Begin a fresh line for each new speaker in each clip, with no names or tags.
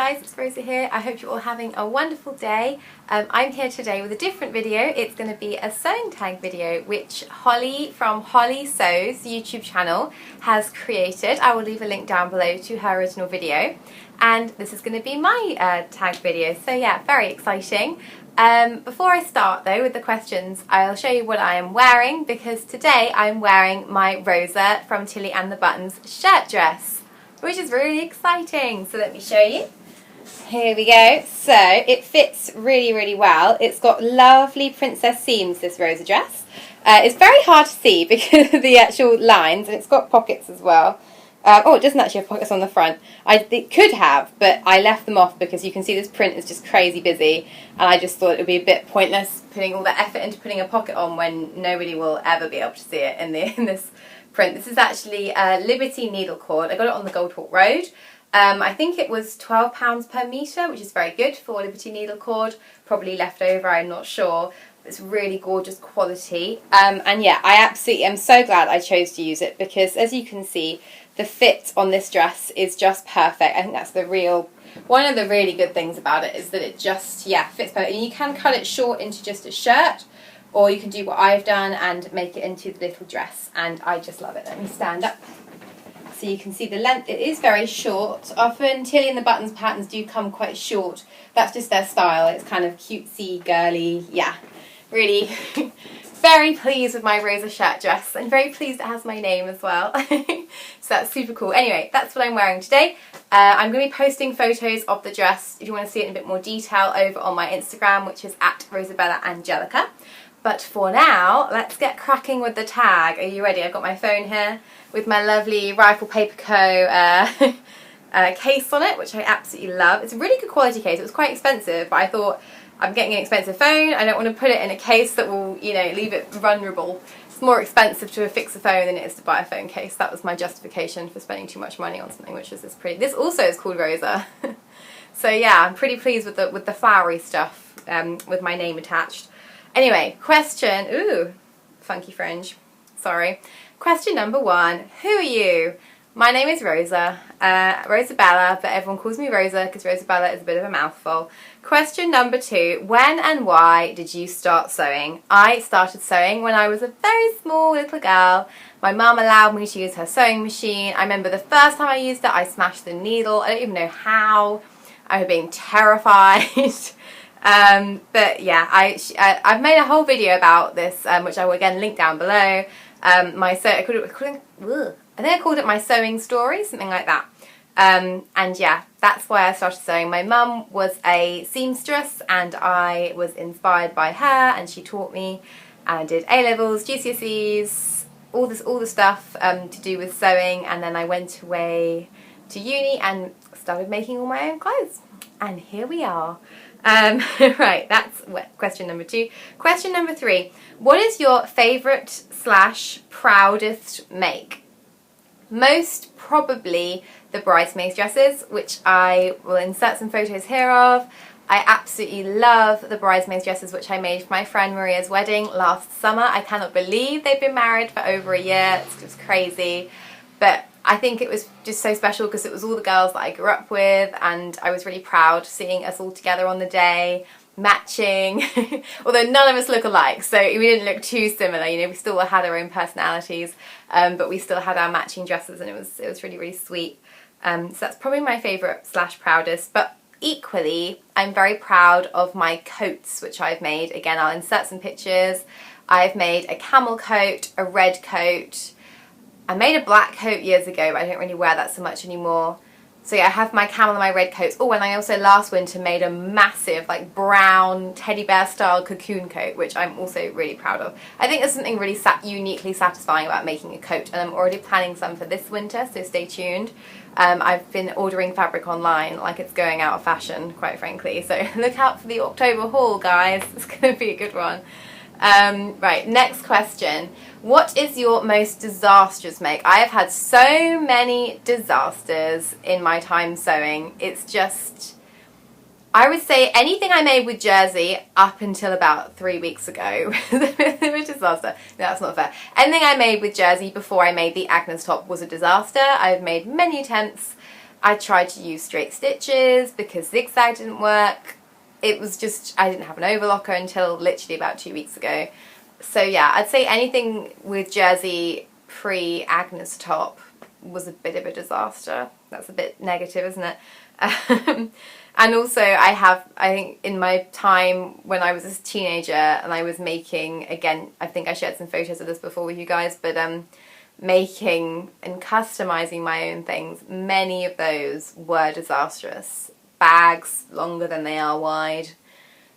guys, it's Rosa here. I hope you're all having a wonderful day. I'm here today with a different video. It's going to be a sewing tag video which Holly from Holly Sews YouTube channel has created. I will leave a link down below to her original video, and this is going to be my tag video, so yeah, very exciting. Before I start though with the questions, I'll show you what I am wearing, because today I'm wearing my Rosa from Tilly and the Buttons shirt dress, which is really exciting. So let me show you. Here we go. So it fits really well. It's got lovely princess seams, this Rosa dress. It's very hard to see because of the actual lines, and it's got pockets as well. Oh, it doesn't actually have pockets on the front. It could have, but I left them off because you can see this print is just crazy busy, and I just thought it would be a bit pointless putting all the effort into putting a pocket on when nobody will ever be able to see it in this print. This is actually Liberty needle cord. I got it on the Goldhawk Road. I think it was £12 per metre, which is very good for Liberty needle cord. Probably left over, I'm not sure. It's really gorgeous quality. And yeah, I absolutely am so glad I chose to use it, because as you can see, the fit on this dress is just perfect. I think that's one of the really good things about it, is that it just, yeah, fits perfect. And you can cut it short into just a shirt, or you can do what I've done and make it into the little dress, and I just love it. Let me stand up so you can see the length. It is very short. Often Tilly and the Buttons patterns do come quite short. That's just their style. It's kind of cutesy, girly, yeah. Really very pleased with my Rosa shirt dress, and very pleased it has my name as well. So that's super cool. Anyway, that's what I'm wearing today. I'm going to be posting photos of the dress, if you want to see it in a bit more detail, over on my Instagram, which is at @RosabellaAngelica. But for now, let's get cracking with the tag. Are you ready? I've got my phone here with my lovely Rifle Paper Co. Case on it, which I absolutely love. It's a really good quality case. It was quite expensive, but I thought, I'm getting an expensive phone, I don't want to put it in a case that will, you know, leave it vulnerable. It's more expensive to fix a phone than it is to buy a phone case. That was my justification for spending too much money on something, which is this pretty. This also is called Rosa. So yeah, I'm pretty pleased with the flowery stuff, with my name attached. Anyway, question, ooh, funky fringe, sorry. Question number 1, who are you? My name is Rosa, Rosabella, but everyone calls me Rosa because Rosabella is a bit of a mouthful. Question number 2, when and why did you start sewing? I started sewing when I was a very small little girl. My mum allowed me to use her sewing machine. I remember the first time I used it, I smashed the needle. I don't even know how. I was being terrified. But yeah, I've made a whole video about this, which I will again link down below. I think I called it my sewing story, something like that. And yeah, that's why I started sewing. My mum was a seamstress, and I was inspired by her, and she taught me, and I did A-levels, GCSEs, all the stuff to do with sewing, and then I went away to uni and started making all my own clothes. And here we are. Right, that's question number 2. Question number 3, what is your favourite / proudest make? Most probably the bridesmaids dresses, which I will insert some photos here of. I absolutely love the bridesmaids dresses which I made for my friend Maria's wedding last summer. I cannot believe they've been married for over a year. It's just crazy. But I think it was just so special because it was all the girls that I grew up with, and I was really proud seeing us all together on the day, matching, although none of us look alike, so we didn't look too similar, you know, we still had our own personalities, but we still had our matching dresses, and it was really sweet. So that's probably my favourite / proudest, but equally I'm very proud of my coats which I've made. Again, I'll insert some pictures. I've made a camel coat, a red coat. I made a black coat years ago, but I don't really wear that so much anymore. So yeah, I have my camel and my red coats. Oh, and I also last winter made a massive, like, brown teddy bear style cocoon coat, which I'm also really proud of. I think there's something really uniquely satisfying about making a coat, and I'm already planning some for this winter, so stay tuned. I've been ordering fabric online like it's going out of fashion, quite frankly, so look out for the October haul, guys. It's going to be a good one. Right, next question. What is your most disastrous make? I have had so many disasters in my time sewing. It's just, I would say anything I made with jersey up until about 3 weeks ago was a disaster. No, that's not fair. Anything I made with jersey before I made the Agnes top was a disaster. I've made many attempts I tried to use straight stitches because zigzag didn't work. It was just, I didn't have an overlocker until literally about 2 weeks ago. So yeah, I'd say anything with jersey pre-Agnes top was a bit of a disaster. That's a bit negative, isn't it? And also I think in my time when I was a teenager and I was making, again, I think I shared some photos of this before with you guys, but making and customizing my own things, many of those were disastrous. Bags longer than they are wide,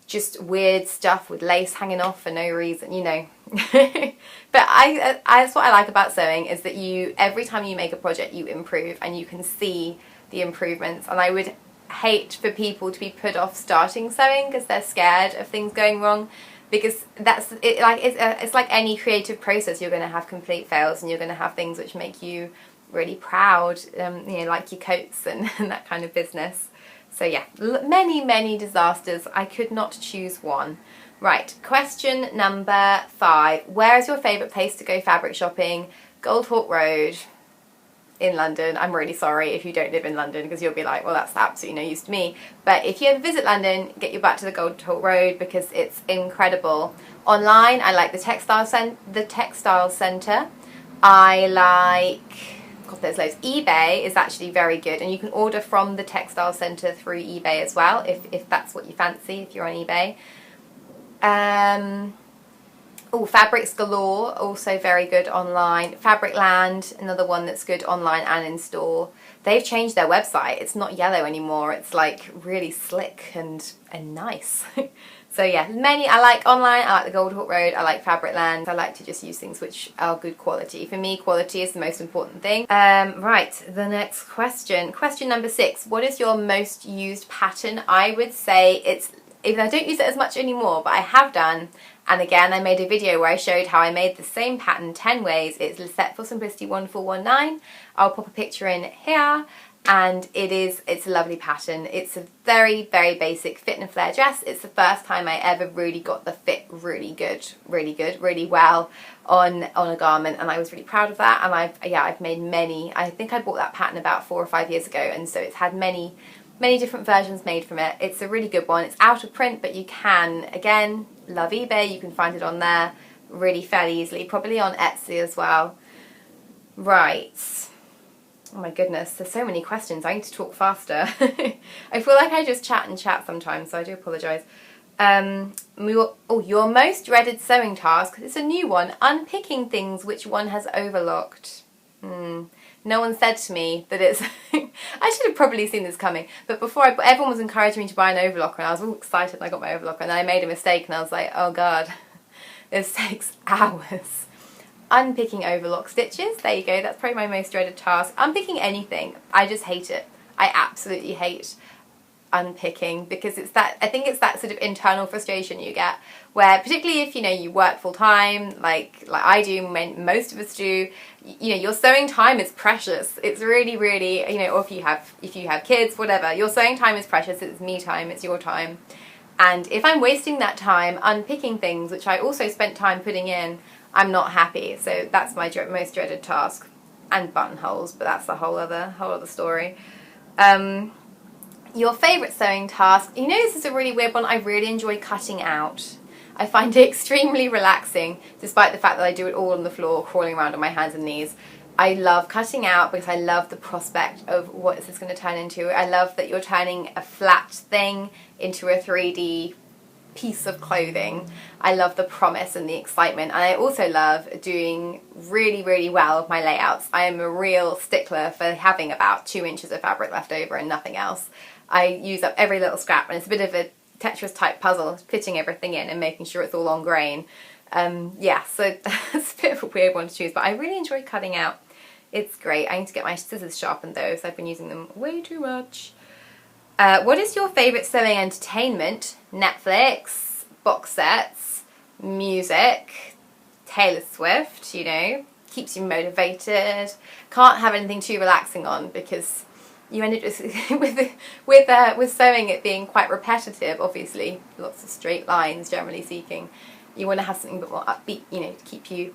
just weird stuff with lace hanging off for no reason, you know. But that's what I like about sewing, is that every time you make a project you improve and you can see the improvements. And I would hate for people to be put off starting sewing because they're scared of things going wrong, because that's it. Like it's like any creative process, you're going to have complete fails and you're going to have things which make you really proud, you know, like your coats and that kind of business. So yeah, many disasters. I could not choose one. Right, question number 5. Where is your favourite place to go fabric shopping? Goldhawk Road in London. I'm really sorry if you don't live in London, because you'll be like, well, that's absolutely no use to me. But if you ever visit London, get your butt to the Goldhawk Road because it's incredible. Online, I like the textile centre. I like... God, there's loads. eBay is actually very good, and you can order from the textile centre through eBay as well, if that's what you fancy, if you're on eBay. Fabrics Galore, also very good online. Fabricland, another one that's good online and in store. They've changed their website. It's not yellow anymore. It's like really slick and nice. So yeah, I like online, I like the Goldhawk Road, I like Fabricland. I like to just use things which are good quality. For me, quality is the most important thing. Right, the next question. Question number 6. What is your most used pattern? I would say it's, even though I don't use it as much anymore, but I have done. And again, I made a video where I showed how I made the same pattern 10 ways. It's Lisette for Simplicity 1419. I'll pop a picture in here. And it's a lovely pattern. It's a very basic fit and flare dress. It's the first time I ever really got the fit really well on a garment, and I was really proud of that. And I've made many. I think I bought that pattern about 4 or 5 years ago, and so it's had many different versions made from it. It's a really good one. It's out of print, but you can, again, love eBay, you can find it on there really fairly easily, probably on Etsy as well. Right. Oh my goodness, there's so many questions. I need to talk faster. I feel like I just chat sometimes, so I do apologise. Your most dreaded sewing task. It's a new one. Unpicking things which one has overlocked. No one said to me that it's... I should have probably seen this coming. But before everyone was encouraging me to buy an overlocker, and I was all excited and I got my overlocker, and then I made a mistake and I was like, oh God, this takes hours. Unpicking overlock stitches, there you go, that's probably my most dreaded task. Unpicking anything, I just hate it. I absolutely hate unpicking, because I think it's that sort of internal frustration you get, where particularly if, you know, you work full time, like I do, most of us do, you know, your sewing time is precious. It's really, you know, or if you have kids, whatever, your sewing time is precious. It's me time, it's your time. And if I'm wasting that time unpicking things, which I also spent time putting in, I'm not happy. So that's my most dreaded task. And buttonholes, but that's a whole other story. Your favourite sewing task. You know, this is a really weird one. I really enjoy cutting out. I find it extremely relaxing, despite the fact that I do it all on the floor, crawling around on my hands and knees. I love cutting out because I love the prospect of what is this going to turn into. I love that you're turning a flat thing into a 3D piece of clothing. I love the promise and the excitement, and I also love doing really well with my layouts. I am a real stickler for having about 2 inches of fabric left over and nothing else. I use up every little scrap, and it's a bit of a Tetris type puzzle, fitting everything in and making sure it's all on grain. Yeah, so that's a bit of a weird one to choose, but I really enjoy cutting out. It's great. I need to get my scissors sharpened though, so I've been using them way too much. What is your favourite sewing entertainment? Netflix, box sets, music, Taylor Swift, you know, keeps you motivated. Can't have anything too relaxing on because you end up just with sewing it being quite repetitive, obviously, lots of straight lines generally speaking. You want to have something a bit more upbeat, you know, to keep you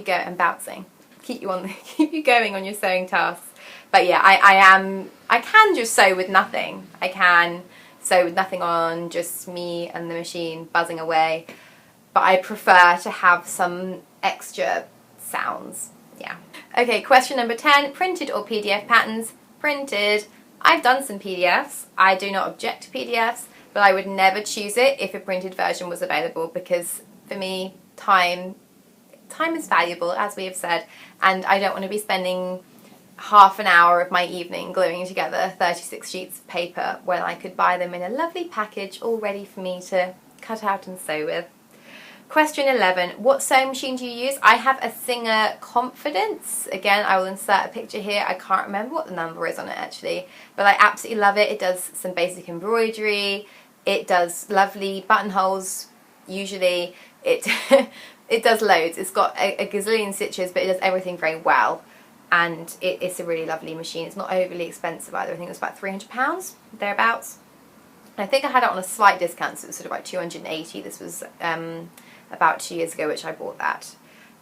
going and bouncing. Keep you going on your sewing tasks. But yeah, I can just sew with nothing. I can sew with nothing on, just me and the machine buzzing away. But I prefer to have some extra sounds. Yeah. Okay, question number 10, printed or PDF patterns? Printed. I've done some PDFs. I do not object to PDFs, but I would never choose it if a printed version was available, because for me, time is valuable, as we have said, and I don't want to be spending half an hour of my evening gluing together 36 sheets of paper when I could buy them in a lovely package all ready for me to cut out and sew with. Question 11, what sewing machine do you use? I have a Singer Confidence. Again, I will insert a picture here. I can't remember what the number is on it actually, but I absolutely love it. It does some basic embroidery. It does lovely buttonholes, usually. It it does loads. It's got a gazillion stitches, but it does everything very well. And it's a really lovely machine. It's not overly expensive either. I think it was about £300, thereabouts. And I think I had it on a slight discount, so it was sort of like $280. This was about 2 years ago, which I bought that.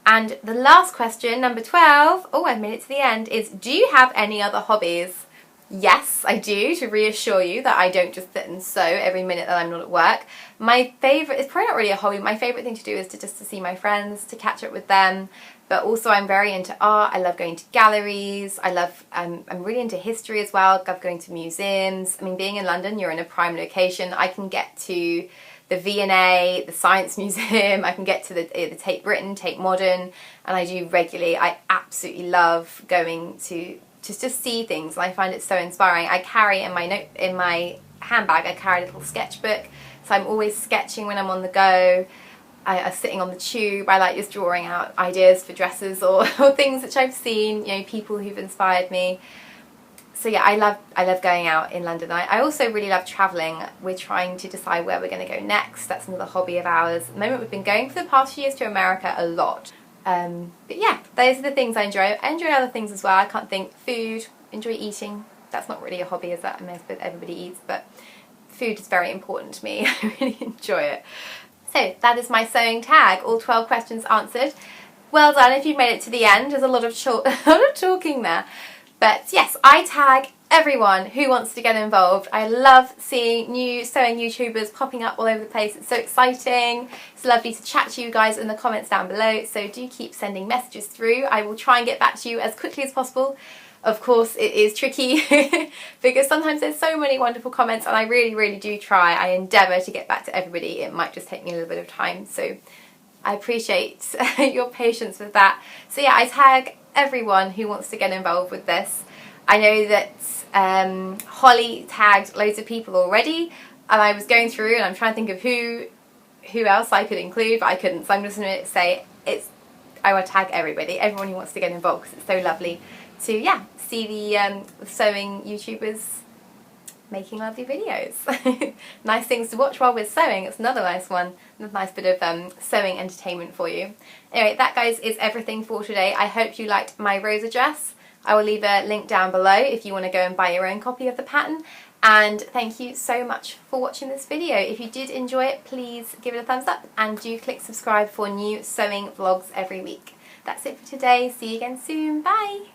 And the last question, number 12, oh, I've made it to the end, is do you have any other hobbies? Yes, I do, to reassure you that I don't just sit and sew every minute that I'm not at work. My favourite, it's probably not really a hobby, my favourite thing to do is to see my friends, to catch up with them, but also I'm very into art. I love going to galleries. I'm really into history as well. I love going to museums. I mean, being in London, you're in a prime location. I can get to the V&A, the Science Museum, I can get to the Tate Britain, Tate Modern, and I do regularly. I absolutely love going to just see things, and I find it so inspiring. I carry in my handbag, I carry a little sketchbook, so I'm always sketching when I'm on the go. I'm sitting on the tube, I like just drawing out ideas for dresses or things which I've seen, you know, people who've inspired me. So yeah, I love going out in London. I also really love travelling. We're trying to decide where we're going to go next. That's another hobby of ours. At the moment we've been going for the past few years to America a lot. But yeah, those are the things I enjoy. I enjoy other things as well. I can't think. Food, enjoy eating. That's not really a hobby, is that? I mean, I suppose everybody eats, but food is very important to me. I really enjoy it. So that is my sewing tag. All 12 questions answered. Well done if you've made it to the end. There's a lot of talking there. But yes, I tag everyone who wants to get involved. I love seeing new sewing YouTubers popping up all over the place. It's so exciting. It's lovely to chat to you guys in the comments down below. So do keep sending messages through. I will try and get back to you as quickly as possible. Of course, it is tricky because sometimes there's so many wonderful comments, and I really, really do try. I endeavour to get back to everybody. It might just take me a little bit of time. So I appreciate your patience with that. So yeah, I tag everyone who wants to get involved with this. I know that Holly tagged loads of people already, and I was going through and I'm trying to think of who else I could include, but I couldn't. So I'm just going to say I would tag everyone who wants to get involved, because it's so lovely to see the sewing YouTubers making lovely videos. Nice things to watch while we're sewing. It's another nice one, another nice bit of sewing entertainment for you. Anyway, that guys is everything for today. I hope you liked my Rosa dress. I will leave a link down below if you want to go and buy your own copy of the pattern. And thank you so much for watching this video. If you did enjoy it, please give it a thumbs up and do click subscribe for new sewing vlogs every week. That's it for today. See you again soon. Bye!